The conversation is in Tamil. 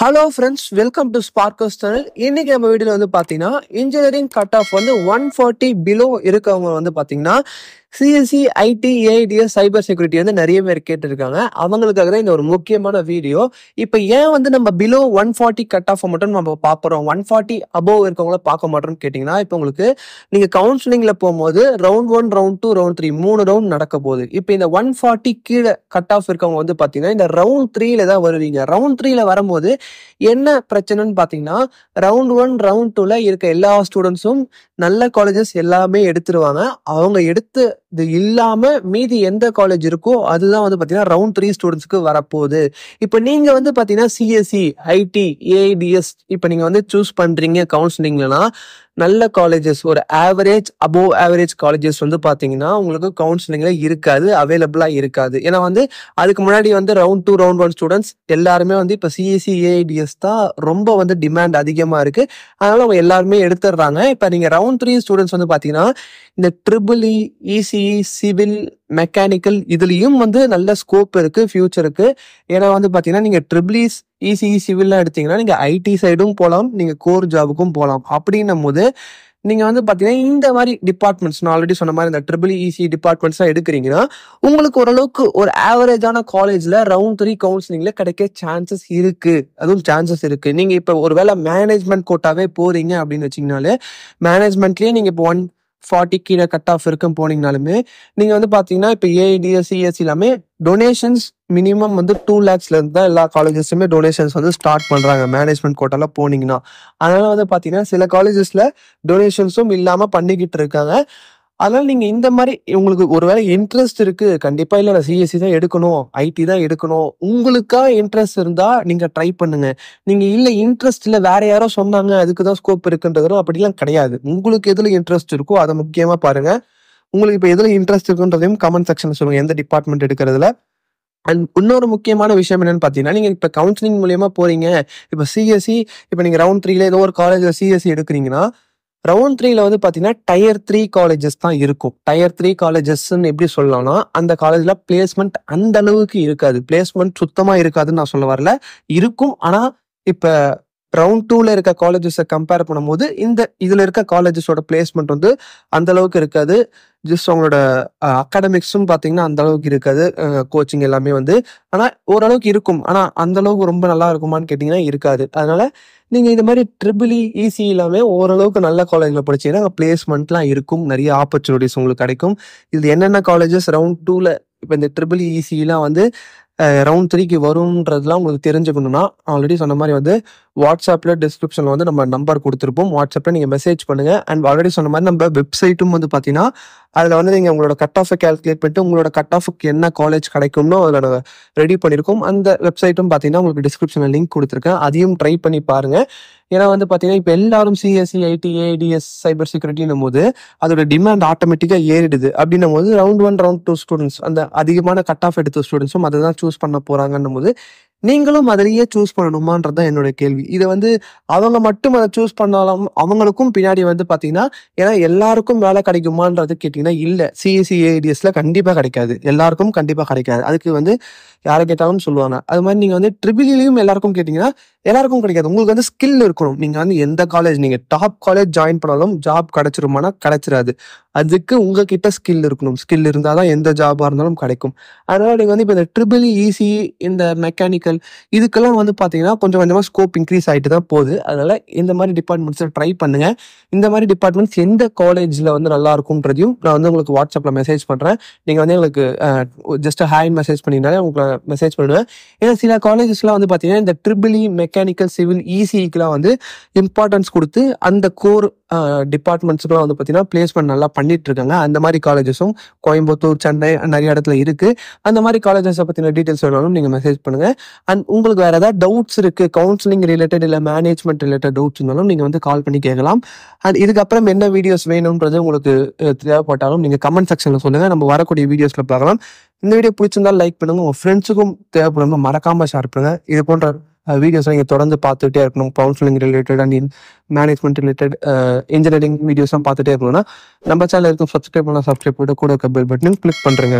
Hello friends, welcome to Sparkers channel. இன்னைக்கு நம்ம வீடியோல வந்து பாத்தீங்கன்னா இன்ஜினியரிங் கட் ஆஃப் வந்து 140 பிலோ இருக்கவங்க வந்து பாத்தீங்கன்னா CSC IT AIDS cyber security வந்து நிறைய பேர் கேட்டிருக்காங்க. அவங்களுக்காக தான் இந்த ஒரு முக்கியமான வீடியோ. இப்போ ஏன் வந்து நம்ம பிலோ 140 கட் ஆஃப் மட்டும் நம்ம பார்க்குறோம், 140 அபோவ் இருக்கவங்கள பார்க்க மாட்டோம்னு கேட்டிங்கன்னா, இப்போ உங்களுக்கு நீங்க கவுன்சிலிங்ல போகும்போது ரவுண்ட் 1, ரவுண்ட் 2, ரவுண்ட் 3 3 ரவுண்ட் நடக்க போகுது. இப்போ இந்த 140 கீழே கட் ஆஃப் இருக்கவங்க வந்து பாத்தீங்கன்னா இந்த ரவுண்ட் 3ல தான் வருவீங்க. ரவுண்ட் 3ல வரும்போது என்ன பிரச்சனைன்னு பாத்தீங்கன்னா, ரவுண்ட் 1, ரவுண்ட் 2ல இருக்க எல்லா ஸ்டூடெண்ட்ஸும் நல்ல காலேஜஸ் எல்லாமே எடுத்துருவாங்க. அவங்க எடுத்து இது இல்லாம மீதி எந்த காலேஜ் இருக்கோ அதுதான் வந்து பாத்தீங்கன்னா ரவுண்ட் 3 ஸ்டூடெண்ட்ஸ்க்கு வரப்போகுது. இப்போ நீங்க வந்து பாத்தீங்கன்னா சிஎஸ்சி ஐடி ஏஐடிஎஸ் இப்போ நீங்க வந்து சூஸ் பண்றீங்க கவுன்சிலிங்லனா, நல்ல காலேஜஸ் ஒரு ஆவரேஜ் அபோவ் ஆவரேஜ் காலேஜஸ் வந்து பாத்தீங்கன்னா உங்களுக்கு கவுன்சிலிங்ல இருக்காது, அவைலபிளா இருக்காது. ஏன்னா வந்து அதுக்கு முன்னாடி வந்து ரவுண்ட் 2, ரவுண்ட் 1 ஸ்டூடெண்ட்ஸ் எல்லாருமே வந்து இப்போ சிஎஸ்சி ஏஐடிஎஸ் தான் ரொம்ப வந்து டிமாண்ட் அதிகமா இருக்கு. அதனால அவங்க எல்லாருமே எடுத்துடுறாங்க. இப்போ நீங்க ரவுண்ட் 3 ஸ்டூடெண்ட்ஸ் வந்து பாத்தீங்கன்னா இந்த ட்ரிபிள்இ, இசிஇ, சிவில், மெக்கானிக்கல் இதுலயும் வந்து நல்ல ஸ்கோப் இருக்கு ஃபியூச்சருக்கு. ஏன்னா வந்து பாத்தீங்கன்னா நீங்க ட்ரிபிள்இ, இசிஇ, சிவில்லாம் எடுத்தீங்கன்னா நீங்க ஐடி சைடும் போகலாம், நீங்க கோர் ஜாபுக்கும் போகலாம். அப்படின்னும் போது நீங்க வந்து பாத்தீங்கன்னா இந்த மாதிரி டிபார்ட்மெண்ட்ஸ் நான் ஆல்ரெடி சொன்ன மாதிரி இந்த ட்ரிபிள்இ, இசிஇ டிபார்ட்மெண்ட்ஸ் எடுக்கிறீங்கன்னா உங்களுக்கு ஓரளவுக்கு ஒரு ஆவரேஜான காலேஜ்ல ரவுண்ட் 3 கவுன்சிலிங்ல கிடைக்க சான்சஸ் இருக்கு. அதுவும் சான்சஸ் இருக்கு. நீங்க இப்ப ஒருவேளை மேனேஜ்மெண்ட் கோட்டாவே போறீங்க அப்படின்னு வச்சீங்கனாலே, மேனேஜ்மெண்ட்லயே நீங்க இப்போ 140 கீழே கட் ஆஃப் இருக்குன்னு போனீங்கனாலுமே நீங்க வந்து பாத்தீங்கன்னா இப்போ ஏஐடிஎஸ் சிஎஸ்சி எல்லாமே டொனேஷன்ஸ் மினிமம் வந்து 2 lakhsல இருந்து தான் எல்லா காலேஜஸுமே டொனேஷன்ஸ் வந்து ஸ்டார்ட் பண்றாங்க மேனேஜ்மெண்ட் கோட்டால போனீங்கன்னா. அதனால வந்து பாத்தீங்கன்னா சில காலேஜஸ்ல டொனேஷன்ஸும் இல்லாம பண்ணிக்கிட்டு இருக்காங்க. அதனால நீங்க இந்த மாதிரி உங்களுக்கு ஒருவேளை இன்ட்ரெஸ்ட் இருக்கு, கண்டிப்பா இல்ல நான் சிஎஸ்சி தான் எடுக்கணும், ஐடி தான் எடுக்கணும், உங்களுக்கா இன்ட்ரெஸ்ட் இருந்தா நீங்க ட்ரை பண்ணுங்க. நீங்க இல்ல இன்ட்ரெஸ்ட் இல்ல வேற யாரோ சொன்னாங்க அதுக்குதான் ஸ்கோப் இருக்குன்றதும் அப்படிலாம் கிடையாது. உங்களுக்கு எதுல இன்ட்ரெஸ்ட் இருக்கோ அதை முக்கியமா பாருங்க. உங்களுக்கு இப்ப எதுல இன்ட்ரெஸ்ட் இருக்குன்றதையும் கமெண்ட் செக்ஷன்ல சொல்லுங்க, எந்த டிபார்ட்மெண்ட் எடுக்கிறதுல. அண்ட் இன்னொரு முக்கியமான விஷயம் என்னன்னு பாத்தீங்கன்னா, நீங்க இப்ப கவுன்சிலிங் மூலியமா போறீங்க. இப்ப சிஎஸ்சி இப்ப நீங்க ரவுண்ட் 3ல ஏதோ ஒரு காலேஜ்ல சிஎஸ்சி எடுக்கிறீங்கன்னா, ரவுண்ட் 3ல வந்து பாத்தீங்கன்னா டயர் 3 காலேஜஸ் தான் இருக்கும். டயர் 3 காலேஜஸ்ன்னு எப்படி சொல்லலாம்னா, அந்த காலேஜ்ல பிளேஸ்மெண்ட் அந்த அளவுக்கு இருக்காது. பிளேஸ்மெண்ட் சுத்தமா இருக்காதுன்னு நான் சொல்ல வரல, இருக்கும். ஆனா இப்ப ரவுண்ட் 2ல இருக்க காலேஜஸை கம்பேர் பண்ணும்போது இதுல இருக்க காலேஜஸோட பிளேஸ்மெண்ட் வந்து அந்த அளவுக்கு இருக்காது. ஜஸ்ட் அவங்களோட அகாடமிக்ஸும் பாத்தீங்கன்னா அந்த அளவுக்கு இருக்காது, கோச்சிங் எல்லாமே வந்து. ஆனா ஓரளவுக்கு இருக்கும். ஆனா அந்த அளவுக்கு ரொம்ப நல்லா இருக்குமான்னு கேட்டீங்கன்னா இருக்காது. அதனால நீங்க இந்த மாதிரி ட்ரிபிள்இ, இசி எல்லாமே ஓரளவுக்கு நல்ல காலேஜ்ல படிச்சீங்கன்னா அங்கே பிளேஸ்மெண்ட்லாம் இருக்கும், நிறைய ஆப்பர்ச்சுனிட்டிஸ் உங்களுக்கு கிடைக்கும். இது என்னென்ன காலேஜஸ் ரவுண்ட் 2ல இப்போ இந்த ட்ரிபிள்இ, இசிலாம் வந்து ரவுண்ட் 3க்கு வரும்ன்றதுலாம் உங்களுக்கு தெரிஞ்சுக்கணும்னா ஆல்ரெடி சொன்ன மாதிரி வந்து வாட்ஸ்அப்ல டிஸ்கிரிப்ஷன்ல வந்து நம்ம நம்பர் கொடுத்துருப்போம். வாட்ஸ்அப்ல நீங்க மெசேஜ் பண்ணுங்க. அண்ட் ஆல்ரெடி சொன்ன மாதிரி நம்ம வெப்சைட்டும் வந்து பாத்தீங்கன்னா அதுல வந்து நீங்க உங்களோட கட் ஆஃபை கால்குலேட் பண்ணிட்டு உங்களோட கட் ஆஃபுக்கு என்ன காலேஜ் கிடைக்கும்னோ அதுல நாங்கள் ரெடி பண்ணியிருக்கோம். அந்த வெப்சைட்டும் பாத்தீங்கன்னா உங்களுக்கு டிஸ்கிரிப்ஷன்ல லிங்க் கொடுத்துருக்கேன், அதையும் ட்ரை பண்ணி பாருங்க. ஏன்னா வந்து பாத்தீங்கன்னா இப்போ எல்லாரும் சிஎஸ்சி ஐடி ஏஐடிஎஸ் சைபர் செக்யூரிட்டின்னும் போது அதோட டிமாண்ட் ஆட்டோமேட்டிக்கா ஏறிடுது. அப்படின்னும் போது ரவுண்ட் 1, ரவுண்ட் 2 ஸ்டூடெண்ட்ஸ் அந்த அதிகமான கட் ஆஃப் எடுத்த ஸ்டூடெண்ட்ஸும் அதை தான் சூஸ் பண்ண போறாங்கன்னும் போது நீங்களும் அதிலேயே சூஸ் பண்ணணுமான்றதான் என்னோட கேள்வி. இதை வந்து அவங்க மட்டும் அதை சூஸ் பண்ணாலும் அவங்களுக்கும் பின்னாடி வந்து பாத்தீங்கன்னா, ஏன்னா எல்லாருக்கும் வேலை கிடைக்குமான்றது கேட்டீங்கன்னா இல்ல. சிஎஸ்சி ஏஐடிஎஸ்ல கண்டிப்பா கிடைக்காது, எல்லாருக்கும் கண்டிப்பா கிடைக்காது. அதுக்கு வந்து யாரை கேட்டாலும் சொல்லுவாங்க. அது மாதிரி நீங்க வந்து ட்ரிபிள்இலையும் எல்லாருக்கும் கேட்டீங்கன்னா எல்லாருக்கும் கிடைக்காது. உங்களுக்கு வந்து ஸ்கில் இருக்கணும். நீங்க வந்து எந்த காலேஜ் நீங்க டாப் காலேஜ் ஜாயின் பண்ணாலும் ஜாப் கிடைச்சிருமானா கிடைச்சிடாது. அதுக்கு உங்ககிட்ட ஸ்கில் இருக்கணும். ஸ்கில் இருந்தாதான் எந்த ஜாபா இருந்தாலும் கிடைக்கும். அதனால நீங்க வந்து இப்போ இந்த ட்ரிபிள்இ, இசி, இந்த மெக்கானிக்கல் இதுக்கெல்லாம் வந்து பாத்தீங்கன்னா கொஞ்சம் கொஞ்சமா ஸ்கோப் இன்க்ரீஸ் ஆகிட்டு தான் போகுது. அதனால இந்த மாதிரி டிபார்ட்மெண்ட்ஸை ட்ரை பண்ணுங்க. இந்த மாதிரி டிபார்ட்மெண்ட்ஸ் எந்த காலேஜ்ல வந்து நல்லா இருக்கும்ன்றதையும் நான் வந்து உங்களுக்கு வாட்ஸ்அப்ல மெசேஜ் பண்றேன். நீங்க வந்து எங்களுக்கு ஜஸ்ட் ஹாய் மெசேஜ் பண்ணினாலே உங்களுக்கு மெசேஜ் பண்ணுவேன். ஏன்னா சில காலேஜஸ்லாம் வந்து பாத்தீங்கன்னா இந்த ட்ரிபிள்இ, மெக்கானிக்கல், சிவில், இசிக்குலாம் வந்து இம்பார்ட்டன்ஸ் கொடுத்து அந்த கோர் டிபார்ட்மெண்ட்ஸ்க்குலாம் வந்து பாத்தீங்கன்னா பிளேஸ்மெண்ட் நல்லா பண்ணிட்டு இருக்காங்க. அந்த மாதிரி காலேஜஸும் கோயம்புத்தூர், சென்னை நிறைய இடத்துல இருக்கு. அந்த மாதிரி காலேஜஸை பத்தின டீடைல்ஸ் வேணாலும் நீங்க மெசேஜ் பண்ணுங்க. அண்ட் உங்களுக்கு வேற ஏதாவது டவுட்ஸ் இருக்கு, கவுன்சிலிங் ரிலேட்டட் இல்ல மேனேஜ்மெண்ட் ரிலேட்டட் டவுட்ஸ் இருந்தாலும் நீங்க வந்து கால் பண்ணி கேட்கலாம். அண்ட் இதுக்கப்புறம் என்ன வீடியோஸ் வேணும்ன்றது உங்களுக்கு தேவைப்பட்டாலும் நீங்க கமெண்ட் செக்ஷன்ல சொல்லுங்க, நம்ம வரக்கூடிய வீடியோஸ்ல பார்க்கலாம். இந்த வீடியோ பிடிச்சிருந்தாலும் லைக் பண்ணுங்க, உங்க ஃப்ரெண்ட்ஸுக்கும் தேவைப்படும் மறக்காம ஷேர் பண்ணுங்க. இது போன்ற வீடியோஸ் நீங்க தொடர்ந்து பார்த்துட்டே இருக்கணும். Counselling related and management related engineering வீடியோஸ்லாம் பார்த்துட்டே இருக்கணும்னா நம்ம சேனல் இருக்கும் சப்ஸ்கிரைப் பண்ணலாம். சப்ஸ்கிரைப் பண்ணிட்டு கூட இருக்க பெல் பட்டனையும் கிளிக் பண்றேங்க.